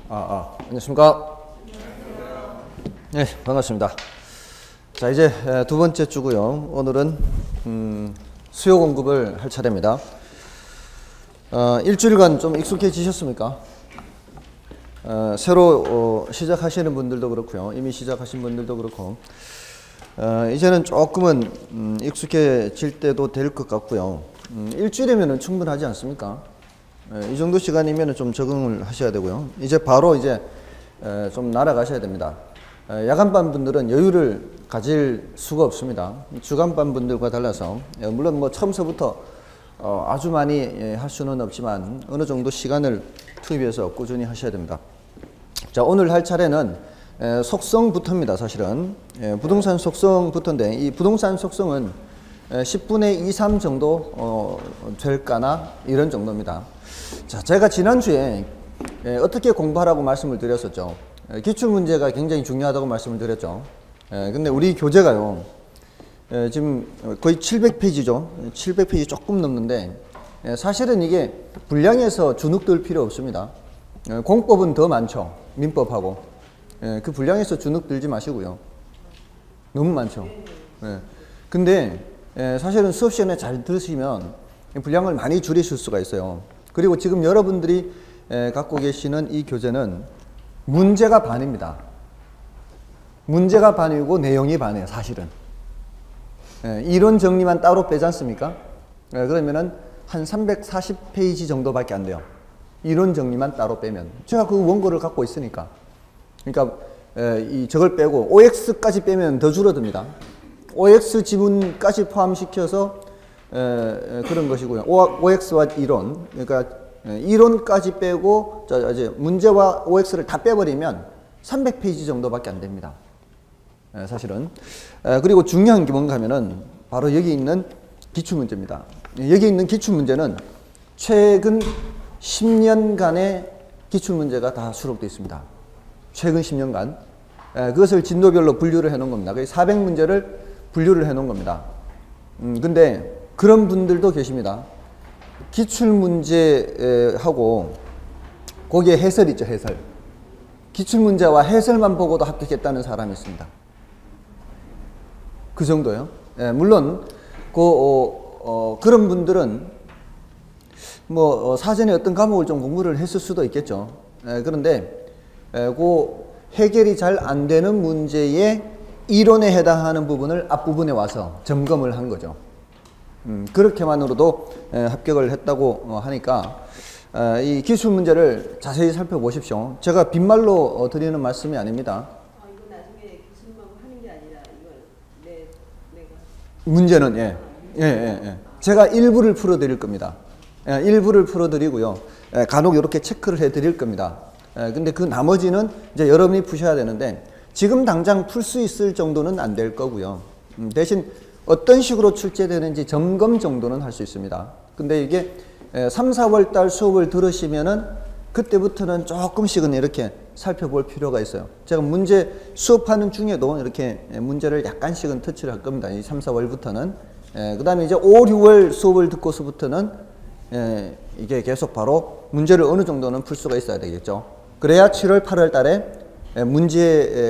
안녕하십니까. 네, 반갑습니다. 자, 이제 두 번째 주고요. 오늘은 수요 공급을 할 차례입니다. 일주일간 좀 익숙해지셨습니까? 새로 시작하시는 분들도 그렇고요. 이미 시작하신 분들도 그렇고 이제는 조금은 익숙해질 때도 될 것 같고요. 일주일이면 충분하지 않습니까? 이 정도 시간이면 좀 적응을 하셔야 되고요. 이제 바로 좀 날아가셔야 됩니다. 야간반 분들은 여유를 가질 수가 없습니다. 주간반 분들과 달라서 물론 뭐 처음서부터 아주 많이 할 수는 없지만 어느 정도 시간을 투입해서 꾸준히 하셔야 됩니다. 자, 오늘 할 차례는 속성부터입니다. 사실은 부동산 속성부터인데 이 부동산 속성은 10분의 2, 3 정도 될까나 이런 정도입니다. 자, 제가 지난주에 어떻게 공부하라고 말씀을 드렸었죠. 기출문제가 굉장히 중요하다고 말씀을 드렸죠. 근데 우리 교재가요, 지금 거의 700페이지죠. 700페이지 조금 넘는데, 사실은 이게 분량에서 주눅들 필요 없습니다. 공법은 더 많죠. 민법하고. 그 분량에서 주눅 들지 마시고요. 너무 많죠. 근데 사실은 수업 시간에 잘 들으시면 분량을 많이 줄이실 수가 있어요. 그리고 지금 여러분들이 갖고 계시는 이 교재는 문제가 반입니다. 문제가 반이고 내용이 반이에요. 사실은. 이론 정리만 따로 빼지 않습니까? 그러면은 한 340페이지 정도밖에 안 돼요. 이론 정리만 따로 빼면. 제가 그 원고를 갖고 있으니까. 그러니까 저걸 빼고 OX까지 빼면 더 줄어듭니다. OX 지문까지 포함시켜서 그런 것이고요. OX와 이론, 그러니까 이론까지 빼고 이제 문제와 OX를 다 빼버리면 300페이지 정도밖에 안 됩니다. 사실은. 그리고 중요한 게 뭔가 하면은 바로 여기 있는 기출문제입니다. 여기 있는 기출문제는 최근 10년간의 기출문제가 다 수록되어 있습니다. 최근 10년간. 그것을 진도별로 분류를 해 놓은 겁니다. 400문제를 분류를 해 놓은 겁니다. 근데 그런 분들도 계십니다. 기출문제하고 거기에 해설 있죠, 해설. 기출문제와 해설만 보고도 합격했다는 사람이 있습니다. 그 정도요. 물론 그런 분들은 뭐 사전에 어떤 과목을 좀 공부를 했을 수도 있겠죠. 그런데 그 해결이 잘 안 되는 문제의 이론에 해당하는 부분을 앞부분에 와서 점검을 한 거죠. 그렇게만으로도 합격을 했다고 하니까 이 기출 문제를 자세히 살펴보십시오. 제가 빈말로 드리는 말씀이 아닙니다. 이거 나중에 교수님하고 하는 게 아니라 이걸 내가 문제는 제가 일부를 풀어드릴 겁니다. 일부를 풀어드리고요. 간혹 이렇게 체크를 해드릴 겁니다. 근데 그 나머지는 이제 여러분이 푸셔야 되는데 지금 당장 풀 수 있을 정도는 안 될 거고요. 대신 어떤 식으로 출제되는지 점검 정도는 할 수 있습니다. 근데 이게 3, 4월 달 수업을 들으시면은 그때부터는 조금씩은 이렇게 살펴볼 필요가 있어요. 제가 문제 수업하는 중에도 이렇게 문제를 약간씩은 터치를 할 겁니다. 이 3, 4월부터는. 그 다음에 이제 5, 6월 수업을 듣고서부터는 이게 계속 바로 문제를 어느 정도는 풀 수가 있어야 되겠죠. 그래야 7월, 8월 달에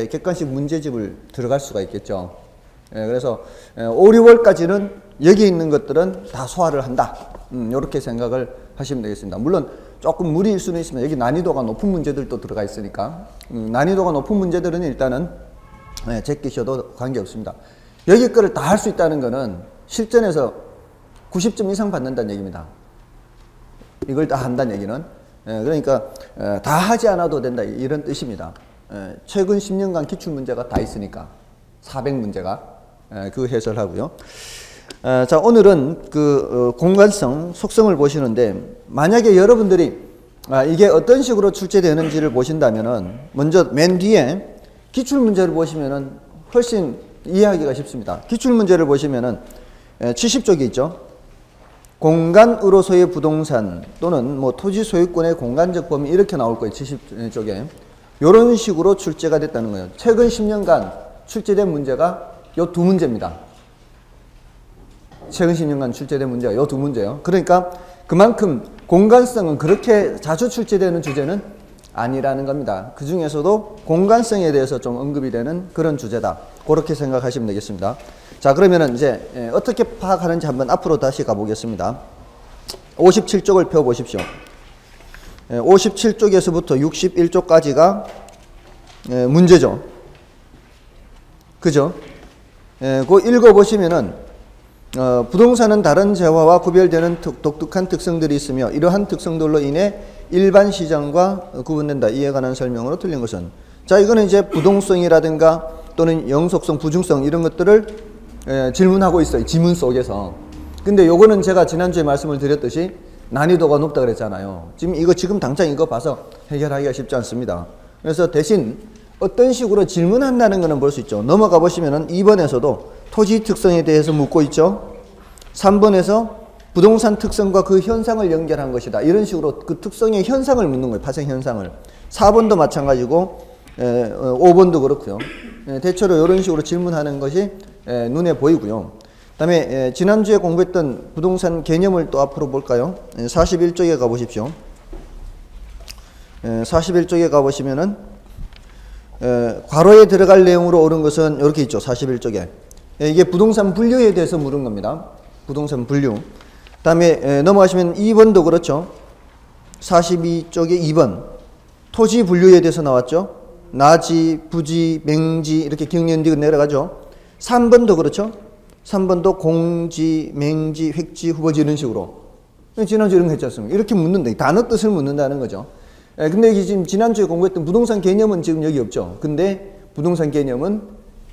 객관식 문제집을 들어갈 수가 있겠죠. 그래서 5, 6월까지는 여기 있는 것들은 다 소화를 한다. 이렇게 생각을 하시면 되겠습니다. 물론 조금 무리일 수는 있지만 여기 난이도가 높은 문제들도 들어가 있으니까 난이도가 높은 문제들은 일단은 제끼셔도 관계없습니다. 여기 거를 다 할 수 있다는 거는 실전에서 90점 이상 받는다는 얘기입니다. 이걸 다 한다는 얘기는. 그러니까 다 하지 않아도 된다 이런 뜻입니다. 최근 10년간 기출문제가 다 있으니까 400문제가 그 해설하고요. 자, 오늘은 그 공간성, 속성을 보시는데 만약에 여러분들이 이게 어떤 식으로 출제되는지를 보신다면은 먼저 맨 뒤에 기출문제를 보시면은 훨씬 이해하기가 쉽습니다. 기출문제를 보시면은 70쪽이 있죠. 공간으로서의 부동산 또는 뭐 토지 소유권의 공간적 범위 이렇게 나올 거예요. 70쪽에. 이런 식으로 출제가 됐다는 거예요. 최근 10년간 출제된 문제가 요 두 문제입니다. 최근 10년간 출제된 문제가 요 두 문제예요. 그러니까 그만큼 공간성은 그렇게 자주 출제되는 주제는 아니라는 겁니다. 그 중에서도 공간성에 대해서 좀 언급이 되는 그런 주제다. 그렇게 생각하시면 되겠습니다. 자, 그러면은 이제 어떻게 파악하는지 한번 앞으로 다시 가보겠습니다. 57쪽을 펴보십시오. 57쪽에서부터 61쪽까지가 문제죠. 그죠? 그거 읽어보시면은 부동산은 다른 재화와 구별되는 독특한 특성들이 있으며 이러한 특성들로 인해 일반 시장과 구분된다. 이에 관한 설명으로 틀린 것은. 자, 이거는 이제 부동성이라든가 또는 영속성, 부중성 이런 것들을 질문하고 있어요. 지문 속에서. 근데 요거는 제가 지난주에 말씀을 드렸듯이 난이도가 높다 그랬잖아요. 지금 당장 이거 봐서 해결하기가 쉽지 않습니다. 그래서 대신 어떤 식으로 질문한다는 거는 볼 수 있죠. 넘어가 보시면은 2번에서도 토지 특성에 대해서 묻고 있죠. 3번에서 부동산 특성과 그 현상을 연결한 것이다. 이런 식으로 그 특성의 현상을 묻는 거예요. 파생 현상을. 4번도 마찬가지고 5번도 그렇고요. 대체로 이런 식으로 질문하는 것이 눈에 보이고요. 그 다음에 지난주에 공부했던 부동산 개념을 또 앞으로 볼까요? 41쪽에 가보십시오. 41쪽에 가보시면은 괄호에 들어갈 내용으로 옳은 것은 이렇게 있죠. 41쪽에. 이게 부동산 분류에 대해서 물은 겁니다. 부동산 분류. 그 다음에 넘어가시면 2번도 그렇죠. 42쪽에 2번. 토지 분류에 대해서 나왔죠. 나지, 부지, 맹지 이렇게 경련디가 내려가죠. 3번도 그렇죠. 3번도 공지, 맹지, 획지, 후보지 이런 식으로. 지난주에 이런 거 했지 않습니까? 이렇게 묻는다. 단어 뜻을 묻는다는 거죠. 근데 이게 지금 지난주에 공부했던 부동산 개념은 지금 여기 없죠. 근데 부동산 개념은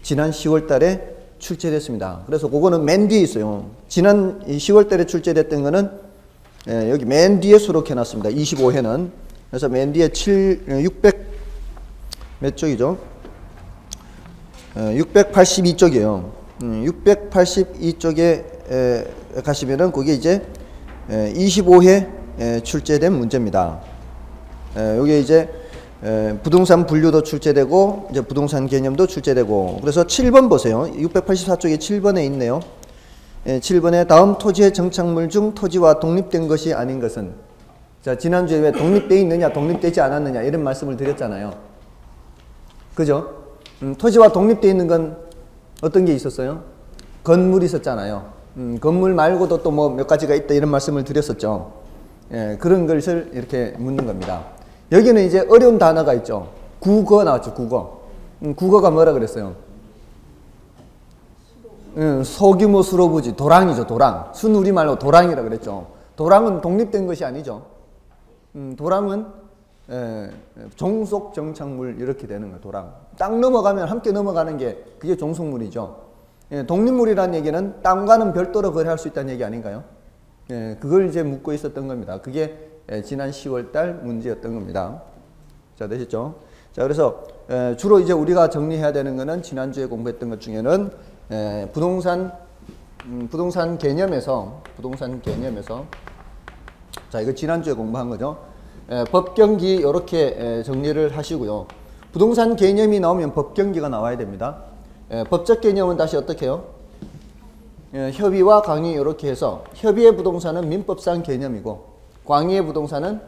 지난 10월 달에 출제됐습니다. 그래서 그거는 맨 뒤에 있어요. 지난 10월 달에 출제됐던 거는 여기 맨 뒤에 수록해 놨습니다. 25회는. 그래서 맨 뒤에 600 몇 쪽이죠? 682쪽이에요. 682쪽에 가시면은 그게 이제 25회 출제된 문제입니다. 요게 이제 부동산 분류도 출제되고 이제 부동산 개념도 출제되고 그래서 7번 보세요. 684쪽에 7번에 있네요. 7번에 다음 토지의 정착물 중 토지와 독립된 것이 아닌 것은. 자, 지난주에 왜 독립되어 있느냐 독립되지 않았느냐 이런 말씀을 드렸잖아요. 그죠? 토지와 독립되어 있는 건 어떤 게 있었어요? 건물이 있었잖아요. 건물 말고도 또 뭐 몇 가지가 있다 이런 말씀을 드렸었죠. 그런 것을 이렇게 묻는 겁니다. 여기는 이제 어려운 단어가 있죠. 국어 나왔죠. 국어. 국어가 뭐라 그랬어요? 소규모 수로부지. 도랑이죠. 도랑. 순우리말로 도랑이라 그랬죠. 도랑은 독립된 것이 아니죠. 도랑은 종속 정착물 이렇게 되는 거예요. 도랑. 땅 넘어가면 함께 넘어가는 게 그게 종속물이죠. 독립물이라는 얘기는 땅과는 별도로 거래할 수 있다는 얘기 아닌가요? 그걸 이제 묻고 있었던 겁니다. 그게 지난 10월 달 문제였던 겁니다. 자, 되셨죠? 자, 그래서 주로 이제 우리가 정리해야 되는 거는 지난주에 공부했던 것 중에는 부동산 개념에서 자, 이거 지난주에 공부한 거죠. 법경기 이렇게 정리를 하시고요. 부동산 개념이 나오면 법경기가 나와야 됩니다. 법적 개념은 다시 어떻게 해요? 협의와 강의 이렇게 해서 협의의 부동산은 민법상 개념이고 광의의 부동산은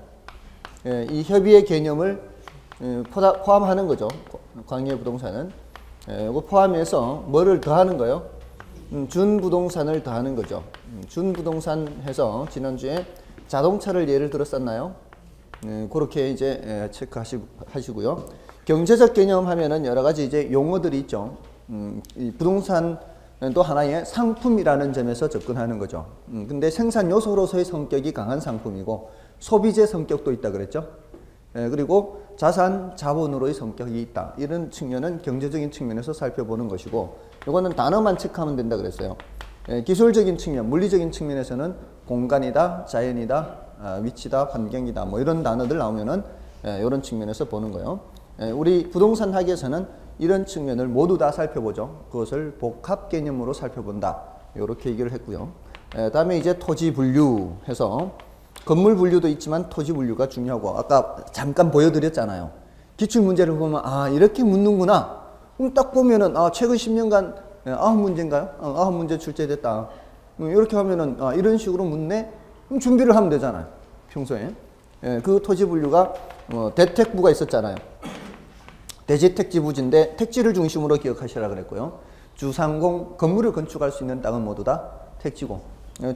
이 협의의 개념을 포함하는 거죠. 광의의 부동산은 이거 포함해서 뭐를 더하는 거예요? 준부동산을 더하는 거죠. 준부동산 해서 지난주에 자동차를 예를 들었었나요? 그렇게 이제 체크하시고요. 경제적 개념 하면은 여러 가지 이제 용어들이 있죠. 이 부동산도 하나의 상품이라는 점에서 접근하는 거죠. 근데 생산 요소로서의 성격이 강한 상품이고 소비재 성격도 있다 그랬죠. 그리고 자산, 자본으로의 성격이 있다. 이런 측면은 경제적인 측면에서 살펴보는 것이고 이거는 단어만 체크하면 된다 그랬어요. 기술적인 측면, 물리적인 측면에서는 공간이다, 자연이다, 위치다, 환경이다 뭐 이런 단어들 나오면은 이런 측면에서 보는 거예요. 우리 부동산 학에서는 이런 측면을 모두 다 살펴보죠. 그것을 복합 개념으로 살펴본다. 이렇게 얘기를 했고요. 다음에 이제 토지 분류해서 건물 분류도 있지만 토지 분류가 중요하고 아까 잠깐 보여드렸잖아요. 기출문제를 보면 아 이렇게 묻는구나. 그럼 딱 보면은 아 최근 10년간 9문제인가요? 9문제 출제됐다. 이렇게 하면은 아 이런 식으로 묻네. 그럼 준비를 하면 되잖아요. 평소에. 그 토지 분류가 대택부가 있었잖아요. 대지택지부지인데 택지를 중심으로 기억하시라 그랬고요. 주상공, 건물을 건축할 수 있는 땅은 모두 다 택지고,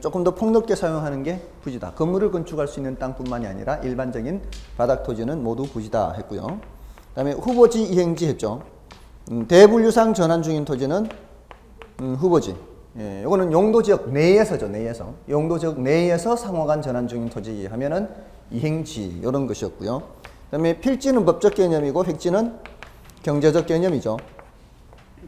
조금 더 폭넓게 사용하는 게 부지다. 건물을 건축할 수 있는 땅뿐만이 아니라 일반적인 바닥 토지는 모두 부지다 했고요. 그 다음에 후보지 이행지 했죠. 대분류상 전환 중인 토지는 후보지. 요거는 용도지역 내에서죠. 내에서. 용도지역 내에서 상호간 전환 중인 토지 하면은 이행지 이런 것이었고요. 그 다음에 필지는 법적 개념이고 획지는 경제적 개념이죠.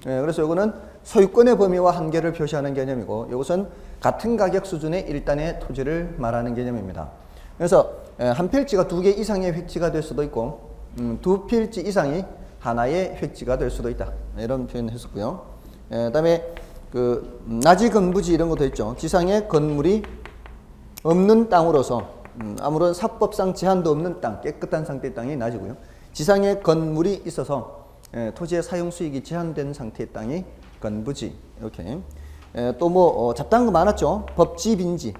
그래서 이거는 소유권의 범위와 한계를 표시하는 개념이고, 이것은 같은 가격 수준의 일단의 토지를 말하는 개념입니다. 그래서 한 필지가 2개 이상의 획지가 될 수도 있고, 2필지 이상이 하나의 획지가 될 수도 있다. 이런 표현을 했었고요. 그다음에 그 나지 건부지 이런 것도 있죠. 지상에 건물이 없는 땅으로서 아무런 사법상 제한도 없는 땅, 깨끗한 상태의 땅이 나지고요. 지상에 건물이 있어서 토지의 사용 수익이 제한된 상태의 땅이 건부지. 이렇게. 또 뭐 잡다한 거 많았죠. 법지, 빈지.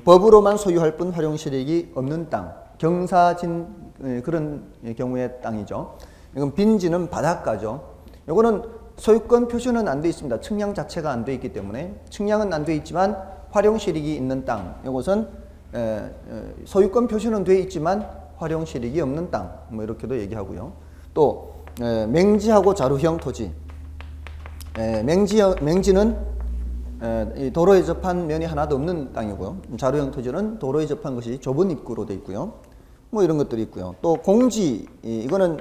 법으로만 소유할 뿐 활용 실익이 없는 땅. 경사진 그런 경우의 땅이죠. 이건 빈지는 바닷가죠. 요거는 소유권 표시는 안 돼 있습니다. 측량 자체가 안 돼 있기 때문에. 측량은 안 돼 있지만 활용 실익이 있는 땅. 이것은 소유권 표시는 돼 있지만 활용 실익이 없는 땅. 뭐 이렇게도 얘기하고요. 또 맹지하고 자루형 토지. 맹지는 도로에 접한 면이 하나도 없는 땅이고요. 자루형 토지는 도로에 접한 것이 좁은 입구로 되어 있고요. 뭐 이런 것들이 있고요. 또 공지, 이거는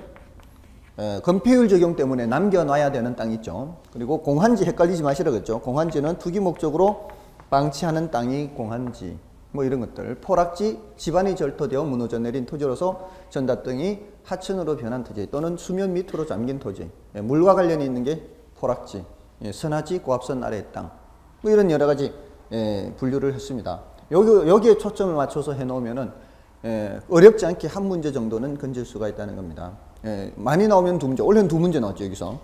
건폐율 적용 때문에 남겨놔야 되는 땅이 있죠. 그리고 공한지 헷갈리지 마시라고 했죠. 공한지는 투기 목적으로 방치하는 땅이 공한지. 뭐 이런 것들. 포락지, 집안이 절토되어 무너져 내린 토지로서 전답등이 하천으로 변한 토지 또는 수면 밑으로 잠긴 토지. 물과 관련이 있는 게 포락지, 선하지, 고압선 아래의 땅. 뭐 이런 여러 가지 분류를 했습니다. 여기에 초점을 맞춰서 해놓으면은 어렵지 않게 한 문제 정도는 건질 수가 있다는 겁니다. 많이 나오면 2문제, 원래는 2문제 나왔죠, 여기서.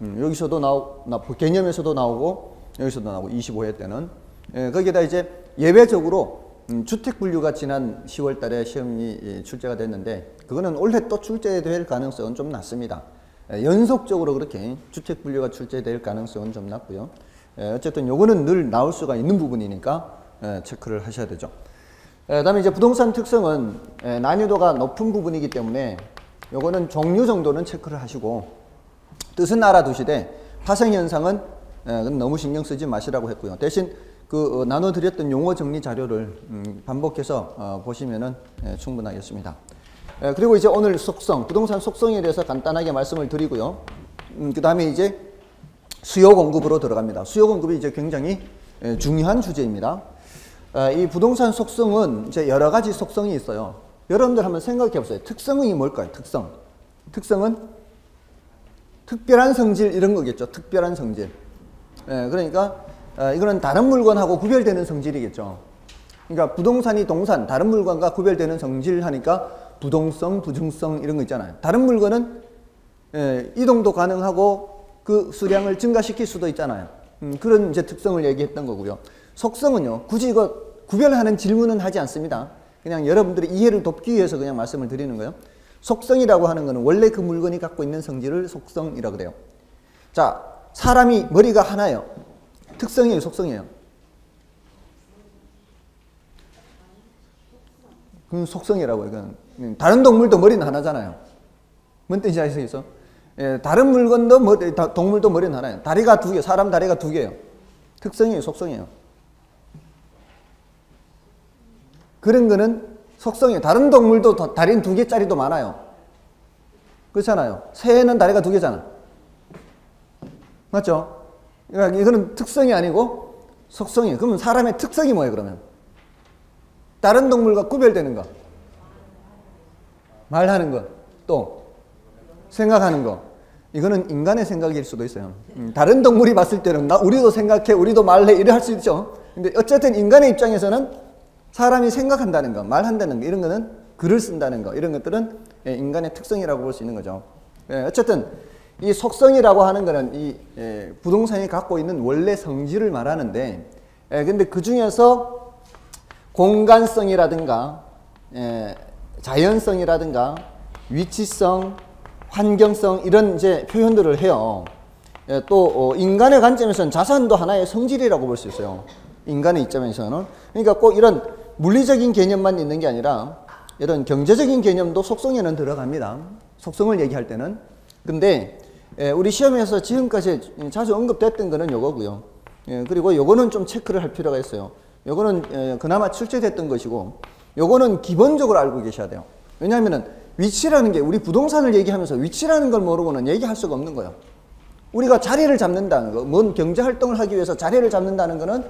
여기서도 개념에서도 나오고, 여기서도 나오고, 25회 때는. 거기에다 이제 예외적으로 주택 분류가 지난 10월 달에 시험이 출제가 됐는데, 그거는 올해 또 출제될 가능성은 좀 낮습니다. 연속적으로 그렇게 주택 분류가 출제될 가능성은 좀 낮고요. 어쨌든 요거는 늘 나올 수가 있는 부분이니까 체크를 하셔야 되죠. 그다음에 이제 부동산 특성은 난이도가 높은 부분이기 때문에 요거는 종류 정도는 체크를 하시고, 뜻은 알아두시되 파생 현상은 너무 신경 쓰지 마시라고 했고요. 대신 그 나눠드렸던 용어 정리 자료를 반복해서 보시면은 충분하겠습니다. 그리고 이제 오늘 속성, 부동산 속성에 대해서 간단하게 말씀을 드리고요. 그 다음에 이제 수요 공급으로 들어갑니다. 수요 공급이 이제 굉장히 중요한 주제입니다. 이 부동산 속성은 이제 여러 가지 속성이 있어요. 여러분들 한번 생각해 보세요. 특성이 뭘까요? 특성. 특성은 특별한 성질 이런 거겠죠. 특별한 성질. 그러니까 이거는 다른 물건하고 구별되는 성질이겠죠. 그러니까 부동산이 동산, 다른 물건과 구별되는 성질 하니까 부동성, 부중성 이런 거 있잖아요. 다른 물건은 이동도 가능하고 그 수량을 증가시킬 수도 있잖아요. 그런 이제 특성을 얘기했던 거고요. 속성은요, 굳이 이거 구별하는 질문은 하지 않습니다. 그냥 여러분들의 이해를 돕기 위해서 그냥 말씀을 드리는 거예요. 속성이라고 하는 거는 원래 그 물건이 갖고 있는 성질을 속성이라고 그래요. 자, 사람이 머리가 하나예요. 특성이에요, 속성이에요? 그건 속성이라고 해요. 다른 동물도 머리는 하나잖아요. 뭔 뜻인지 아시겠어요? 다른 물건도 동물도 머리는 하나예요. 다리가 2개, 사람 다리가 2개예요. 특성이에요, 속성이에요? 그런 거는 속성이에요. 다른 동물도 다리는 2개짜리도 많아요. 그렇잖아요. 새는 다리가 2개잖아. 맞죠? 그러니까 이거는 특성이 아니고 속성이에요. 그러면 사람의 특성이 뭐예요, 그러면? 다른 동물과 구별되는 거. 말하는 거. 또 생각하는 거. 이거는 인간의 생각일 수도 있어요. 다른 동물이 봤을 때는 우리도 생각해, 우리도 말해 이래 할 수 있죠. 근데 어쨌든 인간의 입장에서는 사람이 생각한다는 거, 말한다는 거, 이런 거는 글을 쓴다는 거, 이런 것들은 인간의 특성이라고 볼 수 있는 거죠. 어쨌든 이 속성이라고 하는 거는 이 부동산이 갖고 있는 원래 성질을 말하는데, 근데 그 중에서 공간성이라든가 자연성이라든가 위치성, 환경성 이런 이제 표현들을 해요. 예, 또 인간의 관점에서는 자산도 하나의 성질이라고 볼 수 있어요. 인간의 입장에서는. 그러니까 꼭 이런 물리적인 개념만 있는 게 아니라 이런 경제적인 개념도 속성에는 들어갑니다. 속성을 얘기할 때는. 근데 우리 시험에서 지금까지 자주 언급됐던 거는 요거고요. 예, 그리고 요거는 좀 체크를 할 필요가 있어요. 요거는 그나마 출제됐던 것이고 요거는 기본적으로 알고 계셔야 돼요. 왜냐하면은 위치라는 게 우리 부동산을 얘기하면서 위치라는 걸 모르고는 얘기할 수가 없는 거예요. 우리가 자리를 잡는다는 거, 뭔 경제활동을 하기 위해서 자리를 잡는다는 거는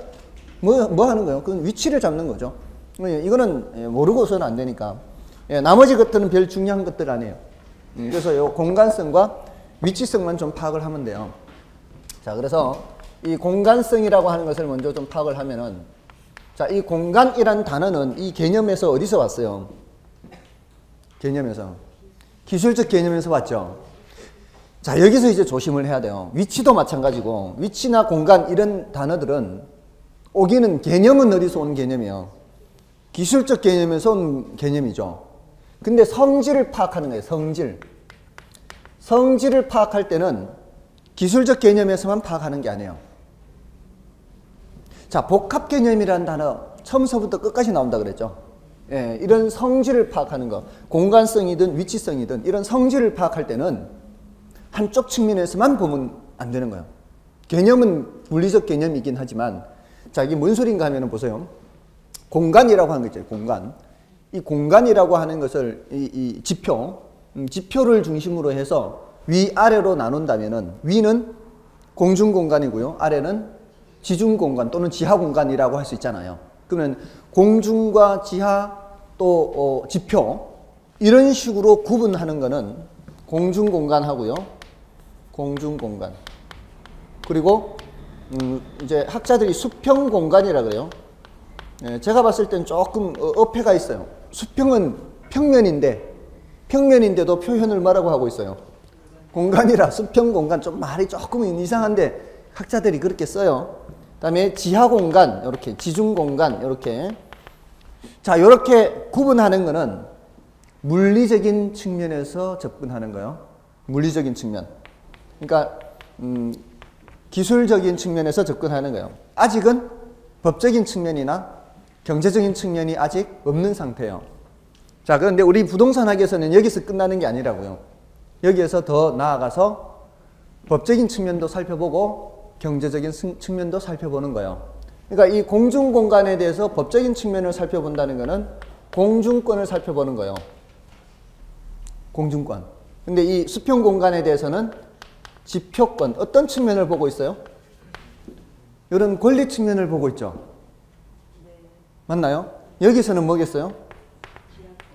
뭐 하는 거예요? 그건 위치를 잡는 거죠. 이거는 모르고서는 안 되니까. 나머지 것들은 별 중요한 것들 아니에요. 그래서 요 공간성과 위치성만 좀 파악을 하면 돼요. 자, 그래서 이 공간성이라고 하는 것을 먼저 좀 파악을 하면은, 자, 이 공간이란 단어는 이 개념에서 어디서 왔어요? 개념에서. 기술적 개념에서 왔죠. 자, 여기서 이제 조심을 해야 돼요. 위치도 마찬가지고, 위치나 공간 이런 단어들은 오기는 개념은 어디서 온 개념이에요? 기술적 개념에서 온 개념이죠. 근데 성질을 파악하는 거예요. 성질. 성질을 파악할 때는 기술적 개념에서만 파악하는 게 아니에요. 자, 복합 개념이라는 단어 처음서부터 끝까지 나온다 그랬죠. 예, 이런 성질을 파악하는 거, 공간성이든 위치성이든 이런 성질을 파악할 때는 한쪽 측면에서만 보면 안 되는 거예요. 개념은 물리적 개념이긴 하지만, 자, 이게 뭔 소린가 하면은 보세요. 공간이라고 하는 거 있죠. 공간. 이 공간이라고 하는 것을 이 지표를 중심으로 해서 위아래로 나눈다면은 위는 공중공간이고요. 아래는 지중공간 또는 지하공간이라고 할 수 있잖아요. 그러면 공중과 지하 또 지표 이런 식으로 구분하는 거는 공중공간하고요. 공중공간. 그리고 이제 학자들이 수평공간이라고 그래요. 예, 제가 봤을 땐 조금 어폐가 있어요. 수평은 평면인데도 표현을 뭐라고 하고 있어요? 공간이라 수평공간. 좀 말이 조금은 이상한데 학자들이 그렇게 써요. 그 다음에 지하공간, 이렇게 지중공간, 이렇게. 자, 이렇게 구분하는 거는 물리적인 측면에서 접근하는 거예요. 물리적인 측면. 그러니까 기술적인 측면에서 접근하는 거예요. 아직은 법적인 측면이나 경제적인 측면이 아직 없는 상태예요. 자, 그런데 우리 부동산학에서는 여기서 끝나는 게 아니라고요. 여기에서 더 나아가서 법적인 측면도 살펴보고 경제적인 측면도 살펴보는 거예요. 그러니까 이 공중공간에 대해서 법적인 측면을 살펴본다는 것은 공중권을 살펴보는 거예요. 공중권. 근데 이 수평공간에 대해서는 지표권, 어떤 측면을 보고 있어요? 이런 권리 측면을 보고 있죠. 맞나요? 여기서는 뭐겠어요?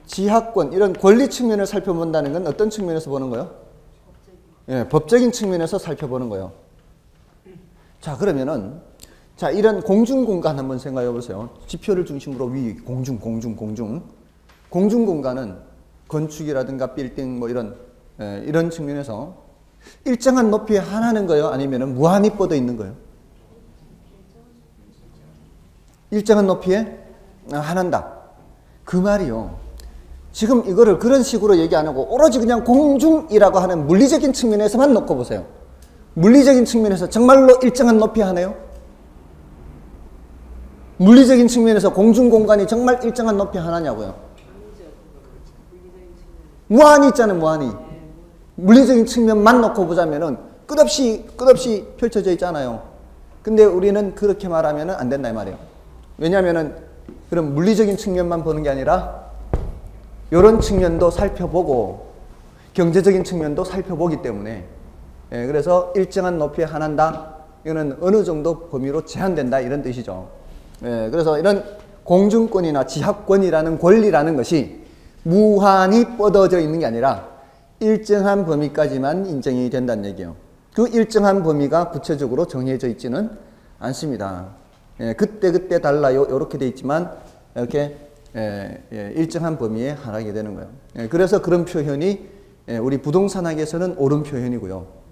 지하권, 이런 권리 측면을 살펴본다는 건 어떤 측면에서 보는 거예요? 예, 법적인 측면에서 살펴보는 거예요. 자, 그러면은, 자, 이런 공중공간 한번 생각해 보세요. 지표를 중심으로 위, 공중. 공중공간은 건축이라든가 빌딩 뭐 이런 측면에서 일정한 높이에 한하는 거예요? 아니면 무한히 뻗어 있는 거예요? 일정한 높이에 한한다. 그 말이요. 지금 이거를 그런 식으로 얘기 안 하고 오로지 그냥 공중이라고 하는 물리적인 측면에서만 놓고 보세요. 물리적인 측면에서 정말로 일정한 높이에 하네요? 물리적인 측면에서 공중공간이 정말 일정한 높이에 하나냐고요? 무한히 있잖아요, 무한히. 물리적인 측면만 놓고 보자면은 끝없이 펼쳐져 있잖아요. 근데 우리는 그렇게 말하면 안 된다 이 말이에요. 왜냐하면은 그럼 물리적인 측면만 보는 게 아니라 이런 측면도 살펴보고 경제적인 측면도 살펴보기 때문에, 예, 그래서 일정한 높이에 한한다. 이거는 어느 정도 범위로 제한된다 이런 뜻이죠. 예, 그래서 이런 공중권이나 지하권이라는 권리라는 것이 무한히 뻗어져 있는 게 아니라 일정한 범위까지만 인정이 된다는 얘기예요. 그 일정한 범위가 구체적으로 정해져 있지는 않습니다. 예, 그때 달라요. 이렇게 돼 있지만 이렇게 일정한 범위에 한하게 되는 거예요. 예, 그래서 그런 표현이 우리 부동산학에서는 옳은 표현이고요.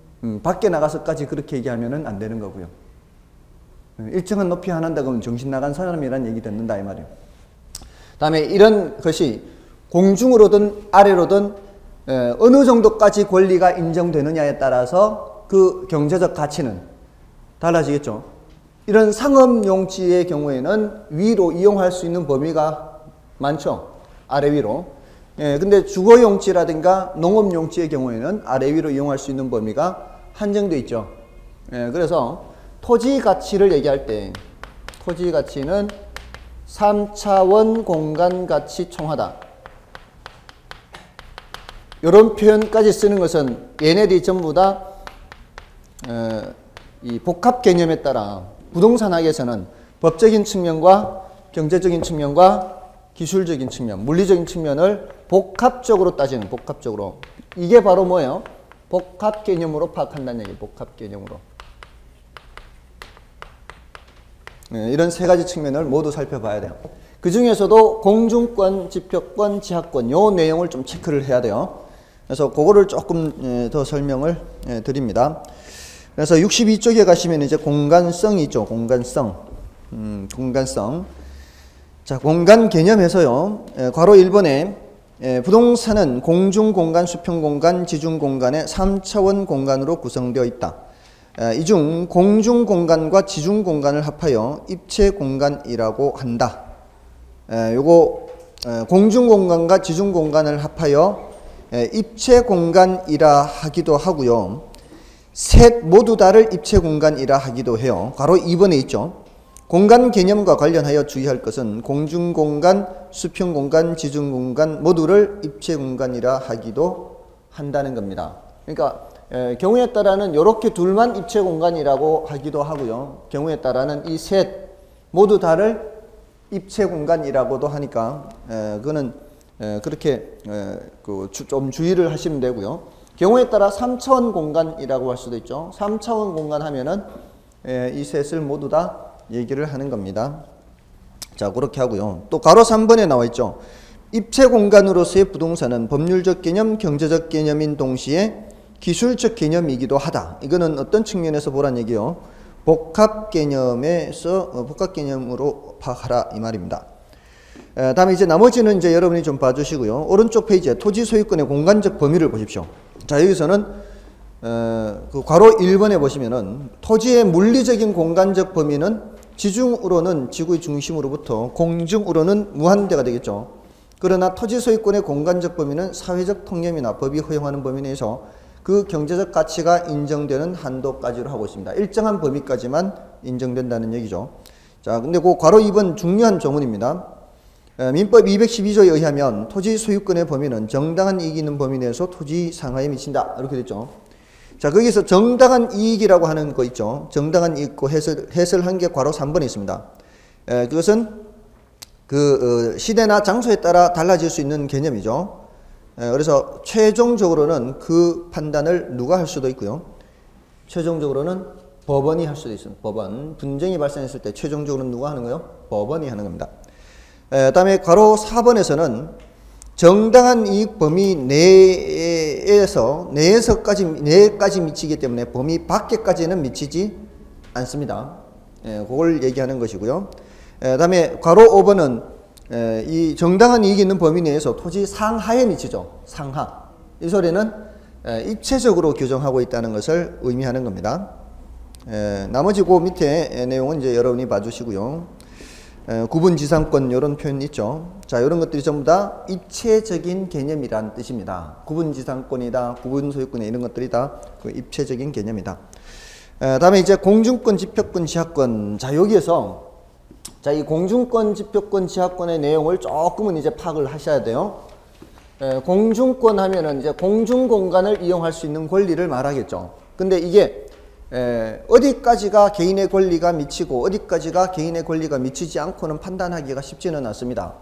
밖에 나가서까지 그렇게 얘기하면 안 되는 거고요. 일정한 높이 한한다 그러면 정신 나간 사람이란 얘기 듣는다 이 말이에요. 다음에 이런 것이 공중으로든 아래로든 어느 정도까지 권리가 인정되느냐에 따라서 그 경제적 가치는 달라지겠죠. 이런 상업 용지의 경우에는 위로 이용할 수 있는 범위가 많죠. 아래 위로. 근데 주거 용지라든가 농업 용지의 경우에는 아래 위로 이용할 수 있는 범위가 한정되어 있죠. 그래서 토지 가치를 얘기할 때 토지 가치는 3차원 공간 가치 총하다. 이런 표현까지 쓰는 것은 얘네들이 전부 다 이 복합 개념에 따라 부동산학에서는 법적인 측면과 경제적인 측면과 기술적인 측면, 물리적인 측면을 복합적으로 따지는, 복합적으로. 이게 바로 뭐예요? 복합 개념으로 파악한다는 얘기예요. 복합 개념으로. 이런 세 가지 측면을 모두 살펴봐야 돼요. 그 중에서도 공중권, 지표권, 지하권 요 내용을 좀 체크를 해야 돼요. 그래서 그거를 조금 더 설명을 드립니다. 그래서 62쪽에 가시면 이제 공간성이 있죠. 공간성. 공간성. 자, 공간 개념에서요. 괄호 1번에 부동산은 공중공간, 수평공간, 지중공간의 3차원 공간으로 구성되어 있다. 이 중 공중공간과 지중공간을 합하여 입체공간이라고 한다. 요거 공중공간과 지중공간을 합하여 입체공간이라 하기도 하고요. 셋 모두 다를 입체공간이라 하기도 해요. 괄호 2번에 있죠. 공간 개념과 관련하여 주의할 것은 공중공간, 수평공간, 지중공간 모두를 입체공간이라 하기도 한다는 겁니다. 그러니까 경우에 따라는 이렇게 둘만 입체공간이라고 하기도 하고요. 경우에 따라는 이 셋 모두 다를 입체공간이라고도 하니까 그거는 그렇게 좀 주의를 하시면 되고요. 경우에 따라 3차원 공간이라고 할 수도 있죠. 3차원 공간 하면은 이 셋을 모두 다 얘기를 하는 겁니다. 자, 그렇게 하고요. 또 괄호 3번에 나와 있죠. 입체 공간으로서의 부동산은 법률적 개념, 경제적 개념인 동시에 기술적 개념이기도 하다. 이거는 어떤 측면에서 보란 얘기요? 복합 개념에서 복합 개념으로 파악하라 이 말입니다. 다음에 이제 나머지는 이제 여러분이 좀 봐주시고요. 오른쪽 페이지에 토지 소유권의 공간적 범위를 보십시오. 자, 여기서는 그 괄호 1번에 보시면은 토지의 물리적인 공간적 범위는 지중으로는 지구의 중심으로부터 공중으로는 무한대가 되겠죠. 그러나 토지 소유권의 공간적 범위는 사회적 통념이나 법이 허용하는 범위 내에서 그 경제적 가치가 인정되는 한도까지로 하고 있습니다. 일정한 범위까지만 인정된다는 얘기죠. 자, 근데 그 괄호 2번 중요한 조문입니다. 민법 212조에 의하면 토지 소유권의 범위는 정당한 이익이 있는 범위 내에서 토지 상하에 미친다. 이렇게 됐죠. 자, 거기서 정당한 이익이라고 하는 거 있죠. 정당한 이익고 해설한 게 괄호 3번에 있습니다. 그것은 그 시대나 장소에 따라 달라질 수 있는 개념이죠. 그래서 최종적으로는 그 판단을 누가 할 수도 있고요. 최종적으로는 법원이 할 수도 있습니다. 법원. 분쟁이 발생했을 때 최종적으로는 누가 하는 거예요? 법원이 하는 겁니다. 다음에 괄호 4번에서는 정당한 이익 범위 내에까지 미치기 때문에 범위 밖에까지는 미치지 않습니다. 그걸 얘기하는 것이고요. 다음에 괄호 5번은 이 정당한 이익이 있는 범위 내에서 토지 상하에 미치죠. 상하. 이 소리는 입체적으로 규정하고 있다는 것을 의미하는 겁니다. 나머지 그 밑에 내용은 이제 여러분이 봐주시고요. 구분지상권 이런 표현 있죠. 자, 이런 것들이 전부 다 입체적인 개념이란 뜻입니다. 구분지상권이다, 구분소유권이 이런 것들이 다 그 입체적인 개념이다. 다음에 이제 공중권, 지표권, 지하권. 자, 여기에서 자, 이 공중권, 지표권, 지하권의 내용을 조금은 이제 파악을 하셔야 돼요. 공중권 하면은 이제 공중공간을 이용할 수 있는 권리를 말하겠죠. 근데 이게 어디까지가 개인의 권리가 미치고 어디까지가 개인의 권리가 미치지 않고는 판단하기가 쉽지는 않습니다.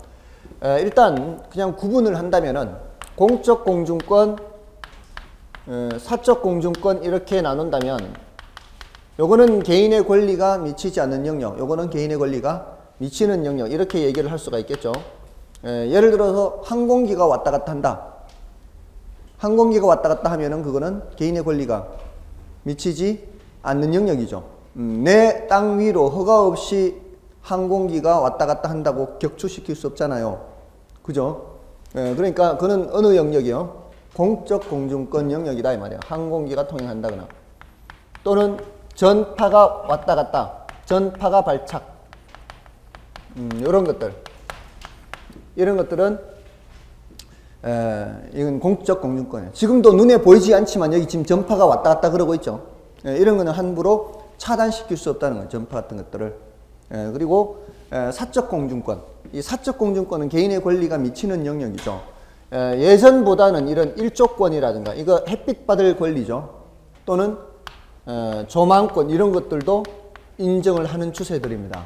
일단 그냥 구분을 한다면은 공적 공중권, 사적 공중권 이렇게 나눈다면 요거는 개인의 권리가 미치지 않는 영역, 요거는 개인의 권리가 미치는 영역 이렇게 얘기를 할 수가 있겠죠. 예를 들어서 항공기가 왔다 갔다 한다. 항공기가 왔다 갔다 하면은 그거는 개인의 권리가 미치지 않는 영역이죠. 내 땅 위로 허가 없이 항공기가 왔다 갔다 한다고 격추시킬 수 없잖아요. 그죠? 그러니까 그는 어느 영역이요? 공적 공중권 영역이다 이 말이야. 항공기가 통행한다거나 또는 전파가 왔다 갔다, 전파가 발착, 이런 것들, 이런 것들은 이건 공적 공중권이에요. 지금도 눈에 보이지 않지만 여기 지금 전파가 왔다 갔다 그러고 있죠. 이런 거는 함부로 차단시킬 수 없다는 거예요. 전파 같은 것들을. 그리고 사적 공중권. 이 사적 공중권은 개인의 권리가 미치는 영역이죠. 예전보다는 이런 일조권이라든가 이거 햇빛 받을 권리죠. 또는 조망권 이런 것들도 인정을 하는 추세들입니다.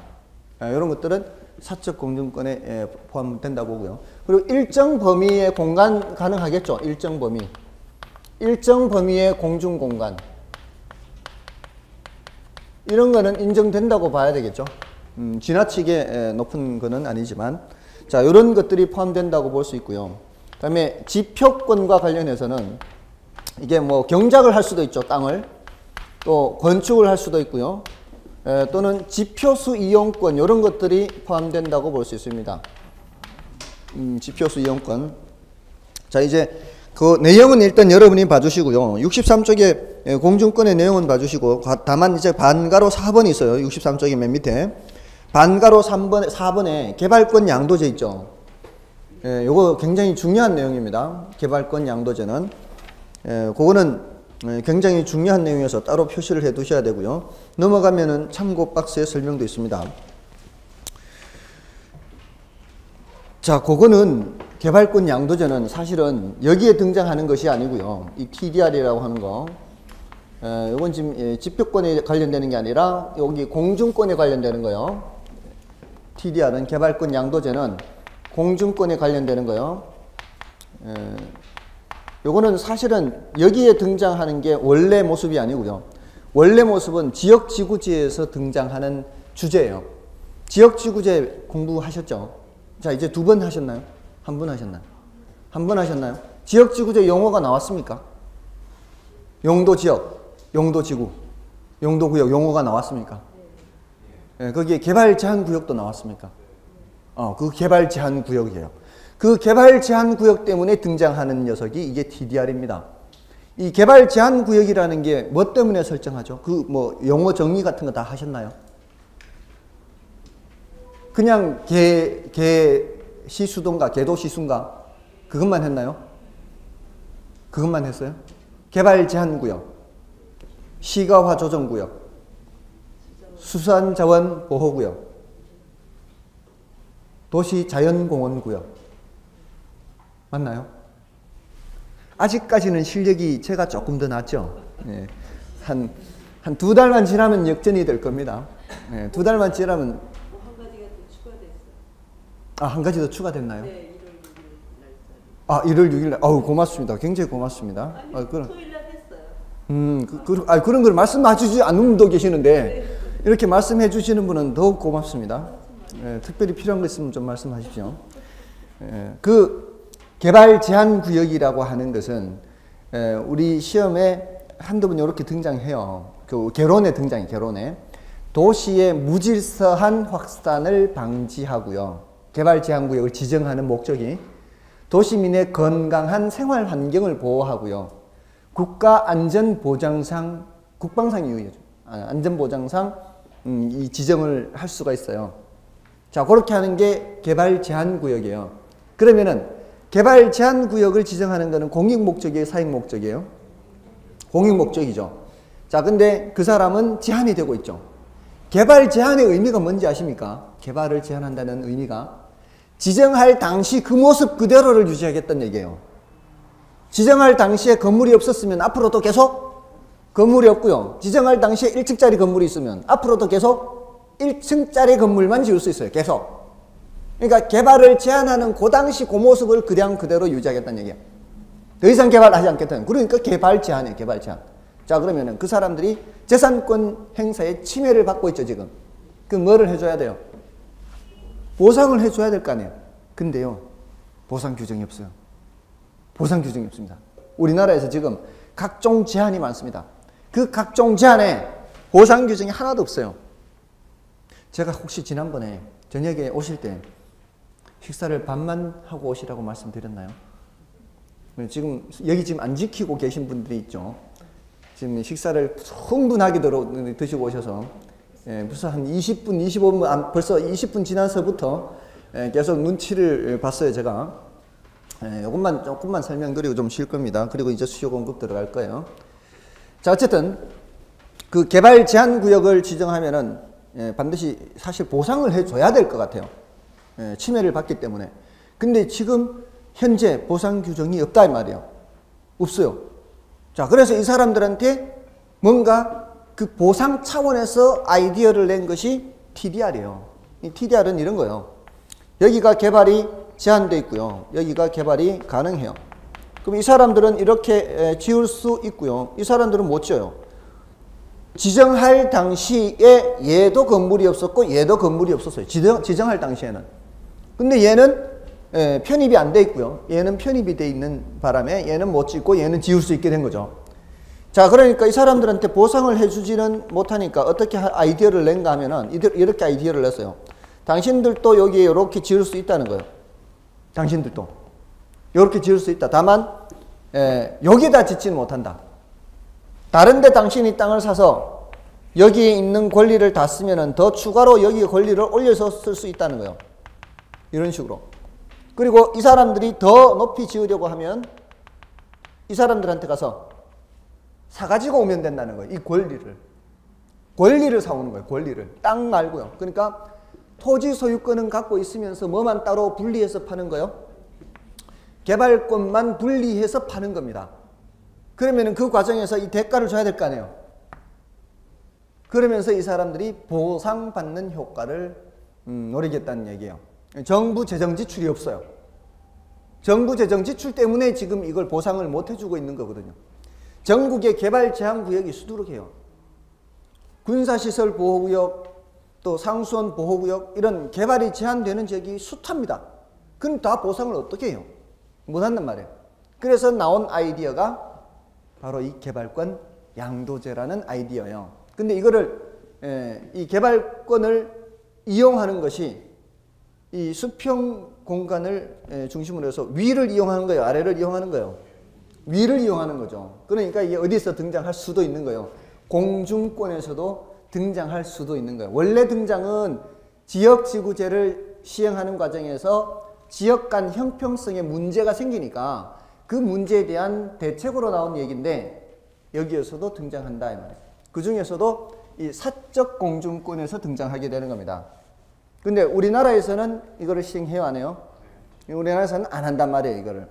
이런 것들은 사적 공중권에 포함된다고 보고요. 그리고 일정 범위의 공간 가능하겠죠. 일정 범위. 일정 범위의 공중 공간. 이런 거는 인정된다고 봐야 되겠죠. 지나치게 높은 거는 아니지만 자, 이런 것들이 포함된다고 볼 수 있고요. 그 다음에 지표권과 관련해서는 이게 뭐 경작을 할 수도 있죠. 땅을. 또 건축을 할 수도 있고요. 또는 지표수 이용권 이런 것들이 포함된다고 볼 수 있습니다. 지표수 이용권. 자, 이제 그 내용은 일단 여러분이 봐주시고요. 63쪽에 공중권의 내용은 봐주시고 다만 이제 반가로 4번이 있어요. 63쪽의 맨 밑에 반가로 4번에 개발권 양도제 있죠. 요거 굉장히 중요한 내용입니다. 개발권 양도제는 그거는 굉장히 중요한 내용이어서 따로 표시를 해 두셔야 되고요. 넘어가면은 참고 박스에 설명도 있습니다. 자, 그거는 개발권 양도제는 사실은 여기에 등장하는 것이 아니고요. 이 TDR이라고 하는 거. 이건 지금 지표권에 관련되는 게 아니라 여기 공중권에 관련되는 거요. TDR은 개발권 양도제는 공중권에 관련되는 거요. 요거는 사실은 여기에 등장하는 게 원래 모습이 아니고요. 원래 모습은 지역지구제에서 등장하는 주제예요. 지역지구제 공부하셨죠? 자, 이제 2번 하셨나요? 1번 하셨나요? 1번 하셨나요? 지역지구제 용어가 나왔습니까? 용도지역, 용도지구, 용도구역 용어가 나왔습니까? 거기에 개발제한구역도 나왔습니까? 그 개발제한구역이에요. 그 개발제한구역 때문에 등장하는 녀석이 이게 TDR입니다. 이 개발제한구역이라는 게 뭐 때문에 설정하죠? 그 뭐 용어 정리 같은 거 다 하셨나요? 그냥 시수도인가 개도시수인가 그것만 했나요? 그것만 했어요? 개발제한구역, 시가화 조정구역, 수산자원 보호구역, 도시자연공원구역 맞나요? 아직까지는 실력이 제가 조금 더 낫죠. 예. 한 2달만 지나면 역전이 될 겁니다. 예. 2달만 지나면 한 가지가 또 추가됐어요. 한 가지 더 추가됐나요? 네, 1월 6일 날. 1월 6일 날. 고맙습니다. 굉장히 고맙습니다. 아니, 그럼 토요일 날 했어요. 그런 걸 말씀해 주지 않는 분도 계시는데 네. 이렇게 말씀해 주시는 분은 더욱 고맙습니다. 예, 특별히 필요한 거 있으면 좀 말씀하십시오. 그 개발 제한 구역이라고 하는 것은 우리 시험에 한두 번 이렇게 등장해요. 그 개론에 등장해. 개론에 도시의 무질서한 확산을 방지하고요. 개발 제한 구역을 지정하는 목적이 도시민의 건강한 생활 환경을 보호하고요. 국가 안전 보장상 국방상 이유죠. 안전 보장상 이 지정을 할 수가 있어요. 자, 그렇게 하는 게 개발 제한 구역이에요. 그러면은 개발 제한 구역을 지정하는 거는 공익 목적이에요, 사익 목적이에요? 공익 목적이죠. 자, 근데 그 사람은 제한이 되고 있죠. 개발 제한의 의미가 뭔지 아십니까? 개발을 제한한다는 의미가 지정할 당시 그 모습 그대로를 유지하겠다는 얘기예요. 지정할 당시에 건물이 없었으면 앞으로도 계속 건물이 없고요. 지정할 당시에 1층짜리 건물이 있으면 앞으로도 계속 1층짜리 건물만 지을 수 있어요. 계속. 그러니까 개발을 제한하는 그 당시 그 모습을 그냥 그대로 유지하겠다는 얘기예요. 더 이상 개발하지 않겠다는. 그러니까 개발 제한이에요. 개발 제한. 자, 그러면은 그 사람들이 재산권 행사에 침해를 받고 있죠, 지금. 그 뭐를 해줘야 돼요? 보상을 해줘야 될 거 아니에요. 근데요, 보상 규정이 없어요. 보상 규정이 없습니다. 우리나라에서 지금 각종 제한이 많습니다. 그 각종 제한에 보상 규정이 하나도 없어요. 제가 혹시 지난번에 저녁에 오실 때 식사를 반만 하고 오시라고 말씀드렸나요? 지금 여기 지금 안 지키고 계신 분들이 있죠. 지금 식사를 충분하게 드시고 오셔서 벌써 한 20분, 25분, 벌써 20분 지나서부터 계속 눈치를 봤어요, 제가. 이것만 조금만 설명드리고 좀 쉴 겁니다. 그리고 이제 수요 공급 들어갈 거예요. 자, 어쨌든 그 개발 제한 구역을 지정하면은 반드시 사실 보상을 해줘야 될 것 같아요. 침해를 받기 때문에. 근데 지금 현재 보상 규정이 없다 이 말이에요. 없어요. 자, 그래서 이 사람들한테 뭔가 그 보상 차원에서 아이디어를 낸 것이 TDR이에요. 이 TDR은 이런 거예요. 여기가 개발이 제한되어 있고요. 여기가 개발이 가능해요. 그럼 이 사람들은 이렇게 지을 수 있고요. 이 사람들은 못 지어요. 지정할 당시에 얘도 건물이 없었고 얘도 건물이 없었어요. 지정할 당시에는. 근데 얘는 편입이 안 돼 있고요. 얘는 편입이 돼 있는 바람에 얘는 못 짓고 얘는 지을 수 있게 된 거죠. 자, 그러니까 이 사람들한테 보상을 해주지는 못하니까 어떻게 아이디어를 낸가 하면은 이렇게 아이디어를 냈어요. 당신들도 여기에 이렇게 지을 수 있다는 거예요. 당신들도 이렇게 지을 수 있다. 다만 여기다 짓지는 못한다. 다른데 당신이 땅을 사서 여기에 있는 권리를 다 쓰면은 더 추가로 여기 권리를 올려서 쓸 수 있다는 거예요. 이런 식으로. 그리고 이 사람들이 더 높이 지으려고 하면 이 사람들한테 가서 사가지고 오면 된다는 거예요. 이 권리를 사오는 거예요. 권리를. 땅 말고요. 그러니까 토지 소유권은 갖고 있으면서 뭐만 따로 분리해서 파는 거예요? 개발권만 분리해서 파는 겁니다. 그러면 그 과정에서 이 대가를 줘야 될 거 아니에요. 그러면서 이 사람들이 보상받는 효과를 노리겠다는 얘기예요. 정부 재정 지출이 없어요. 정부 재정 지출 때문에 지금 이걸 보상을 못 해주고 있는 거거든요. 전국의 개발 제한 구역이 수두룩해요. 군사시설 보호구역, 또 상수원 보호구역 이런 개발이 제한되는 지역이 숱합니다. 그럼 다 보상을 어떻게 해요? 못한단 말이에요. 그래서 나온 아이디어가 바로 이 개발권 양도제라는 아이디어예요. 근데 이거를 이 개발권을 이용하는 것이 이 수평 공간을 중심으로 해서 위를 이용하는 거예요? 아래를 이용하는 거예요? 위를 이용하는 거죠. 그러니까 이게 어디서 등장할 수도 있는 거예요. 공중권에서도 등장할 수도 있는 거예요. 원래 등장은 지역지구제를 시행하는 과정에서 지역 간 형평성에 문제가 생기니까 그 문제에 대한 대책으로 나온 얘기인데 여기에서도 등장한다 이 말이에요. 그 중에서도 이 사적 공중권에서 등장하게 되는 겁니다. 근데 우리나라에서는 이거를 시행해요, 안 해요? 우리나라에서는 안 한단 말이에요, 이거를.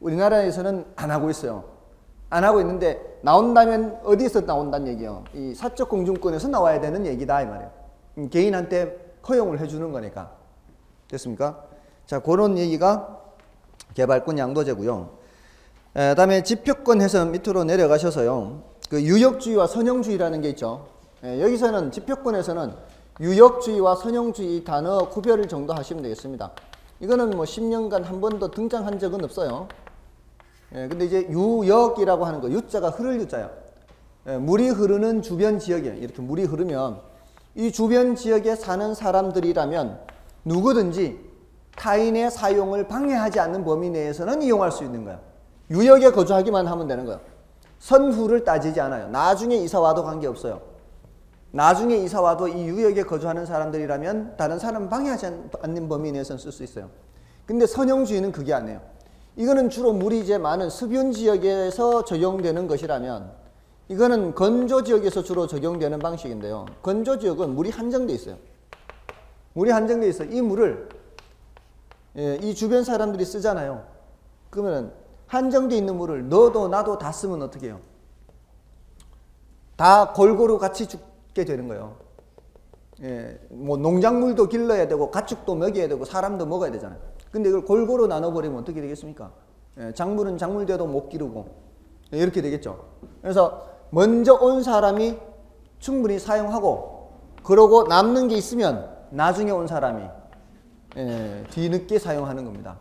우리나라에서는 안 하고 있어요. 안 하고 있는데 나온다면 어디서 나온다는 얘기예요? 이 사적 공중권에서 나와야 되는 얘기다 이 말이에요. 개인한테 허용을 해주는 거니까. 됐습니까? 자, 그런 얘기가 개발권 양도제고요. 다음에 지표권 해서 밑으로 내려가셔서요. 그 유역주의와 선형주의라는 게 있죠. 여기서는 지표권에서는 유역주의와 선형주의 단어 구별을 정도 하시면 되겠습니다. 이거는 뭐 10년간 한 번도 등장한 적은 없어요. 근데 이제 유역이라고 하는 거, 유자가 흐를 유자예요. 물이 흐르는 주변 지역이에요. 이렇게 물이 흐르면 이 주변 지역에 사는 사람들이라면 누구든지 타인의 사용을 방해하지 않는 범위 내에서는 이용할 수 있는 거예요. 유역에 거주하기만 하면 되는 거예요. 선후를 따지지 않아요. 나중에 이사 와도 관계없어요. 나중에 이사 와도 이 유역에 거주하는 사람들이라면 다른 사람 방해하지 않는 범위 내에서는 쓸 수 있어요. 근데 선형주의는 그게 아니에요. 이거는 주로 물이 이제 많은 습윤 지역에서 적용되는 것이라면 이거는 건조 지역에서 주로 적용되는 방식인데요. 건조 지역은 물이 한정돼 있어요. 물이 한정돼 있어. 이 물을 이 주변 사람들이 쓰잖아요. 그러면 한정돼 있는 물을 너도 나도 다 쓰면 어떻게 해요? 다 골고루 같이 죽게 되는 거예요. 뭐 농작물도 길러야 되고 가축도 먹여야 되고 사람도 먹어야 되잖아요. 근데 이걸 골고루 나눠버리면 어떻게 되겠습니까? 작물은 작물대도 못 기르고 이렇게 되겠죠. 그래서 먼저 온 사람이 충분히 사용하고 그러고 남는 게 있으면 나중에 온 사람이 뒤늦게 사용하는 겁니다.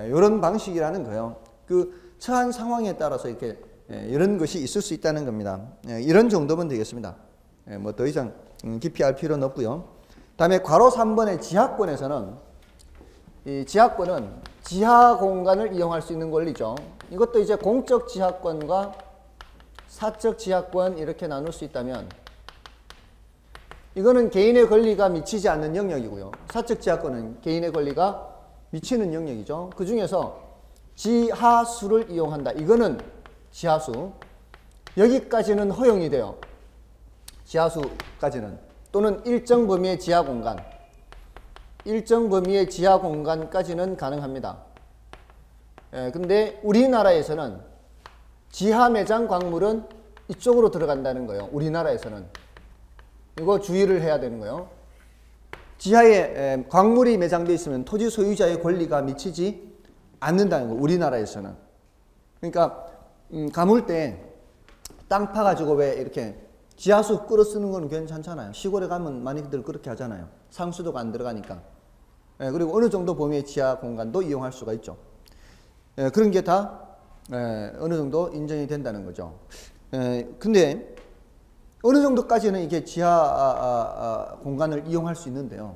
이런 방식이라는 거예요. 그 처한 상황에 따라서 이렇게 이런 것이 있을 수 있다는 겁니다. 이런 정도면 되겠습니다. 뭐 더 이상 깊이 알 필요는 없고요. 다음에 괄호 3번의 지하권에서는 이 지하권은 지하 공간을 이용할 수 있는 권리죠. 이것도 이제 공적 지하권과 사적 지하권 이렇게 나눌 수 있다면 이거는 개인의 권리가 미치지 않는 영역이고요. 사적 지하권은 개인의 권리가 미치는 영역이죠. 그 중에서 지하수를 이용한다. 이거는 지하수. 여기까지는 허용이 돼요. 지하수까지는. 또는 일정 범위의 지하 공간. 일정 범위의 지하 공간까지는 가능합니다. 근데 우리나라에서는 지하 매장 광물은 이쪽으로 들어간다는 거예요. 우리나라에서는. 이거 주의를 해야 되는 거예요. 지하에 광물이 매장되어 있으면 토지 소유자의 권리가 미치지 않는다는 거예요. 우리나라에서는. 그러니까 가물 때 땅 파가지고 왜 이렇게 지하수 끌어 쓰는 건 괜찮잖아요. 시골에 가면 많이들 그렇게 하잖아요. 상수도가 안 들어가니까. 그리고 어느 정도 범위의 지하 공간도 이용할 수가 있죠. 그런 게 다 어느 정도 인정이 된다는 거죠. 근데 어느 정도까지는 이게 지하 공간을 이용할 수 있는데요.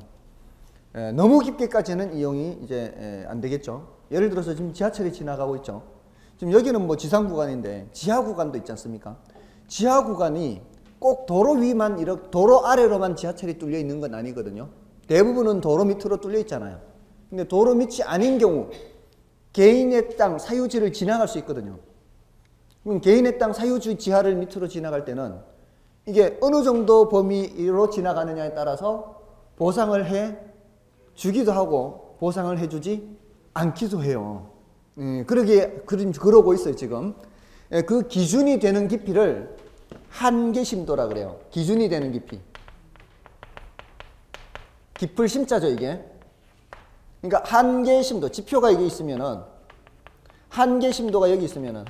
너무 깊게까지는 이용이 이제 안 되겠죠. 예를 들어서 지금 지하철이 지나가고 있죠. 지금 여기는 뭐 지상 구간인데 지하 구간도 있지 않습니까? 지하 구간이 꼭 도로 위만 이렇게 도로 아래로만 지하철이 뚫려 있는 건 아니거든요. 대부분은 도로 밑으로 뚫려 있잖아요. 근데 도로 밑이 아닌 경우 개인의 땅 사유지를 지나갈 수 있거든요. 그럼 개인의 땅 사유지 지하를 밑으로 지나갈 때는 이게 어느 정도 범위로 지나가느냐에 따라서 보상을 해 주기도 하고 보상을 해주지 않기도 해요. 그러고 있어요, 지금. 그 기준이 되는 깊이를 한계심도라 그래요. 기준이 되는 깊이. 깊을 심자죠, 이게. 그러니까 한계심도, 지표가 여기 있으면은, 한계심도가 여기 있으면은,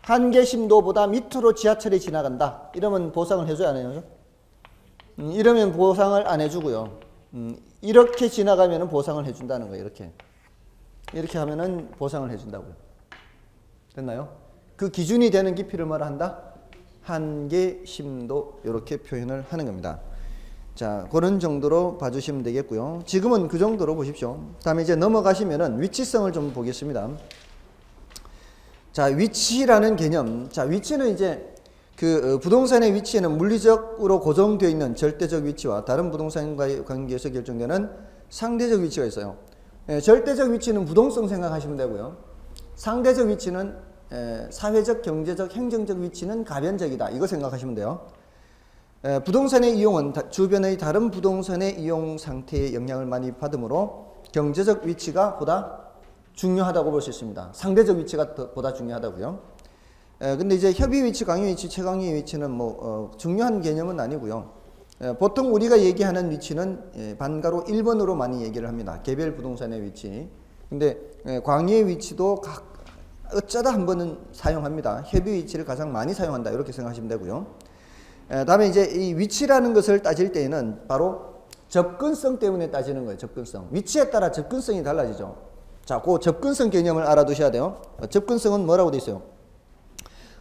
한계심도보다 밑으로 지하철이 지나간다. 이러면 보상을 해줘야 안 해요? 이러면 보상을 안 해주고요. 이렇게 지나가면은 보상을 해준다는 거예요, 이렇게. 이렇게 하면은 보상을 해준다고요. 됐나요? 그 기준이 되는 깊이를 뭐라 한다? 한계심도 이렇게 표현을 하는 겁니다. 자, 그런 정도로 봐주시면 되겠고요. 지금은 그 정도로 보십시오. 다음에 이제 넘어가시면은 위치성을 좀 보겠습니다. 자, 위치라는 개념. 자, 위치는 이제 그 부동산의 위치에는 물리적으로 고정되어 있는 절대적 위치와 다른 부동산과의 관계에서 결정되는 상대적 위치가 있어요. 절대적 위치는 부동성 생각하시면 되고요. 상대적 위치는 사회적, 경제적, 행정적 위치는 가변적이다. 이거 생각하시면 돼요. 부동산의 이용은 주변의 다른 부동산의 이용 상태에 영향을 많이 받으므로 경제적 위치가 보다 중요하다고 볼 수 있습니다. 상대적 위치가 보다 중요하다고요. 근데 이제 협의 위치, 강요 위치, 최강의 위치는 뭐 중요한 개념은 아니고요. 보통 우리가 얘기하는 위치는 반가로 1번으로 많이 얘기를 합니다. 개별 부동산의 위치. 근데 광의 위치도 어쩌다 한 번은 사용합니다. 협의 위치를 가장 많이 사용한다. 이렇게 생각하시면 되고요. 다음에 이제 이 위치라는 것을 따질 때에는 바로 접근성 때문에 따지는 거예요. 접근성. 위치에 따라 접근성이 달라지죠. 자, 그 접근성 개념을 알아두셔야 돼요. 접근성은 뭐라고 되어 있어요?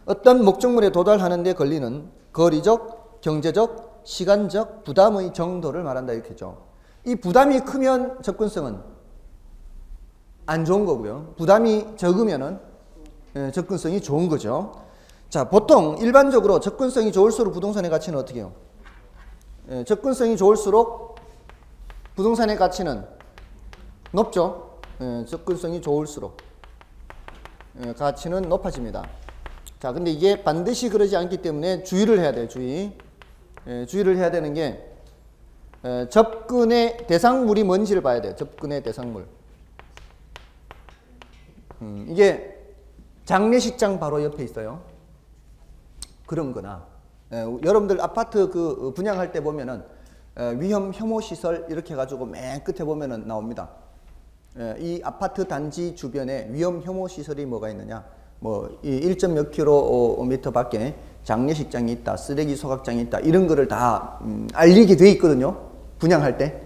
어떤 목적물에 도달하는 데 걸리는 거리적, 경제적, 시간적 부담의 정도를 말한다 이렇게 했죠. 이 부담이 크면 접근성은 안 좋은 거고요. 부담이 적으면은 접근성이 좋은 거죠. 자, 보통 일반적으로 접근성이 좋을수록 부동산의 가치는 어떻게 해요? 접근성이 좋을수록 부동산의 가치는 높죠. 접근성이 좋을수록 가치는 높아집니다. 자, 근데 이게 반드시 그러지 않기 때문에 주의를 해야 돼요. 주의를 해야 되는 게 접근의 대상물이 뭔지를 봐야 돼요. 접근의 대상물. 이게 장례식장 바로 옆에 있어요. 그런 거나 여러분들 아파트 그 분양할 때 보면은 위험 혐오 시설 이렇게 해가지고 맨 끝에 보면은 나옵니다. 이 아파트 단지 주변에 위험 혐오 시설이 뭐가 있느냐, 뭐 1점 몇 킬로미터 밖에 장례식장이 있다, 쓰레기 소각장이 있다, 이런 거를 다 알리게 돼 있거든요. 분양할 때.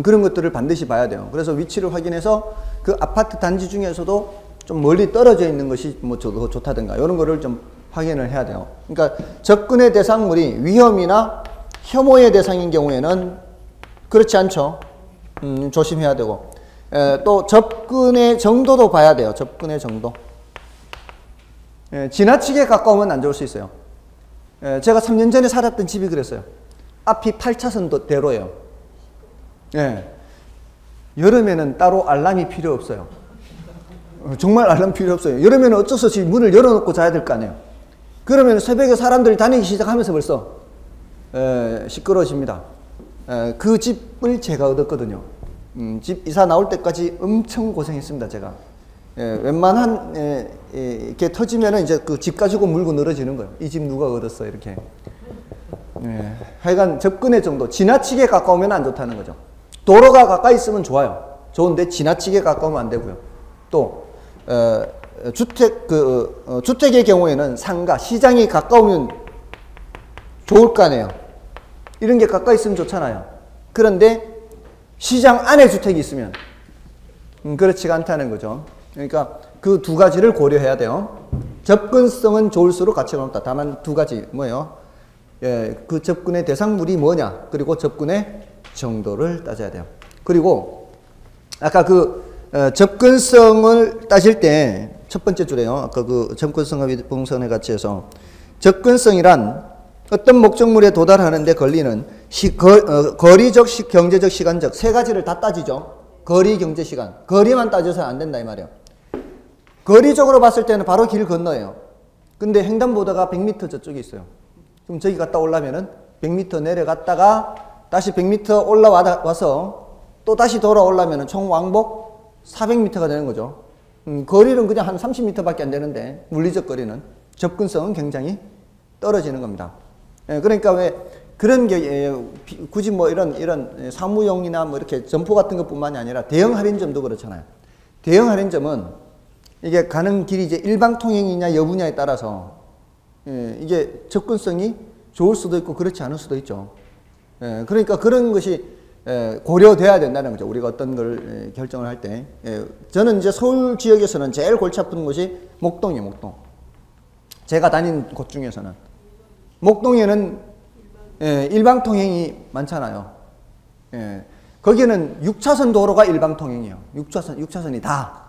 그런 것들을 반드시 봐야 돼요. 그래서 위치를 확인해서 그 아파트 단지 중에서도 좀 멀리 떨어져 있는 것이 뭐 좋다든가 이런 거를 좀 확인을 해야 돼요. 그러니까 접근의 대상물이 위험이나 혐오의 대상인 경우에는 그렇지 않죠. 조심해야 되고, 또 접근의 정도도 봐야 돼요. 접근의 정도. 지나치게 가까우면 안 좋을 수 있어요. 제가 3년 전에 살았던 집이 그랬어요. 앞이 8차선 대로예요. 여름에는 따로 알람이 필요 없어요. 정말 알람 필요 없어요. 여름에는 어쩔 수 없이 문을 열어놓고 자야 될 거 아니에요. 그러면 새벽에 사람들이 다니기 시작하면서 벌써 시끄러워집니다. 그 집을 제가 얻었거든요. 집 이사 나올 때까지 엄청 고생했습니다. 제가 웬만한 이렇게 터지면은 이제 그 집 가지고 물고 늘어지는 거예요. 이 집 누가 얻었어 이렇게. 하여간 접근의 정도, 지나치게 가까우면 안 좋다는 거죠. 도로가 가까이 있으면 좋아요. 좋은데 지나치게 가까우면 안 되고요. 또 주택의 경우에는 상가, 시장이 가까우면 좋을 거 아니에요. 이런 게 가까이 있으면 좋잖아요. 그런데 시장 안에 주택이 있으면 그렇지가 않다는 거죠. 그러니까 그 두 가지를 고려해야 돼요. 접근성은 좋을수록 가치가 높다. 다만 두 가지 뭐예요? 그 접근의 대상물이 뭐냐, 그리고 접근의 정도를 따져야 돼요. 그리고 아까 접근성을 따질 때 첫 번째 줄에요. 아까 접근성과 부동산의 가치에서 접근성이란 어떤 목적물에 도달하는데 걸리는 거리적, 경제적, 시간적 세 가지를 다 따지죠. 거리, 경제, 시간. 거리만 따져서는 안 된다 이 말이에요. 거리적으로 봤을 때는 바로 길 건너예요. 근데 횡단보도가 100m 저쪽에 있어요. 그럼 저기 갔다 오려면은 100m 내려갔다가 다시 100m 올라와서 또 다시 돌아오려면은 총 왕복 400m가 되는 거죠. 거리는 그냥 한 30m밖에 안 되는데 물리적 거리는, 접근성은 굉장히 떨어지는 겁니다. 그러니까 왜 그런 게 굳이 뭐 이런 사무용이나 뭐 이렇게 점포 같은 것뿐만이 아니라 대형 할인점도 그렇잖아요. 대형 할인점은 이게 가는 길이 이제 일방통행이냐 여부냐에 따라서 이게 접근성이 좋을 수도 있고 그렇지 않을 수도 있죠. 그러니까 그런 것이 고려돼야 된다는 거죠. 우리가 어떤 걸 결정을 할 때. 저는 이제 서울 지역에서는 제일 골치 아픈 곳이 목동이에요. 목동. 제가 다닌 곳 중에서는 목동에는 일방통행이 많잖아요. 거기는 6차선 도로가 일방통행이에요. 6차선이 다.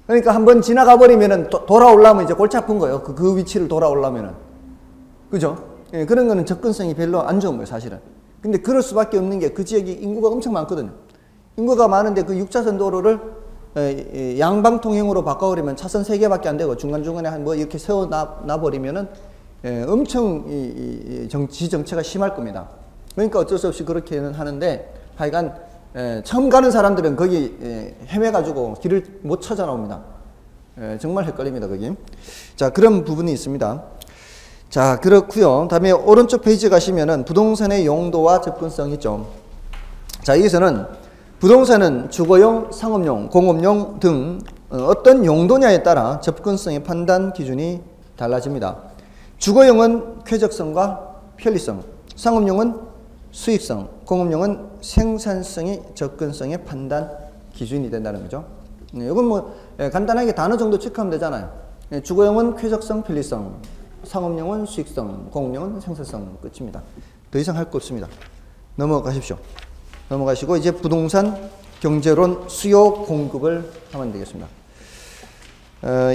그러니까 한번 지나가 버리면은 돌아오려면 이제 골치 아픈 거예요. 그 위치를 돌아오려면은. 그죠? 그런 거는 접근성이 별로 안 좋은 거예요, 사실은. 근데 그럴 수밖에 없는 게 그 지역이 인구가 엄청 많거든요. 인구가 많은데 그 6차선 도로를 양방통행으로 바꿔버리면 차선 3개밖에 안 되고 중간중간에 한 뭐 이렇게 세워놔버리면은 엄청 정치 정체가 심할 겁니다. 그러니까 어쩔 수 없이 그렇게는 하는데 하여간 처음 가는 사람들은 거기 헤매가지고 길을 못 찾아 나옵니다. 정말 헷갈립니다, 거기. 자, 그런 부분이 있습니다. 자, 그렇고요. 다음에 오른쪽 페이지 가시면은 부동산의 용도와 접근성 있죠. 자, 여기서는 부동산은 주거용, 상업용, 공업용 등 어떤 용도냐에 따라 접근성의 판단 기준이 달라집니다. 주거용은 쾌적성과 편리성, 상업용은 수익성, 공업용은 생산성이 접근성의 판단 기준이 된다는 거죠. 이건 뭐 간단하게 단어 정도 체크하면 되잖아요. 주거용은 쾌적성, 편리성, 상업용은 수익성, 공업용은 생산성, 끝입니다. 더 이상 할 거 없습니다. 넘어가십시오. 넘어가시고 이제 부동산 경제론 수요 공급을 하면 되겠습니다.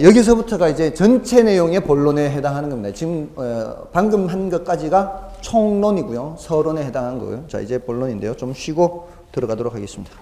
여기서부터가 이제 전체 내용의 본론에 해당하는 겁니다. 지금 방금 한 것까지가 총론이고요. 서론에 해당한 거고요. 자, 이제 본론인데요. 좀 쉬고 들어가도록 하겠습니다.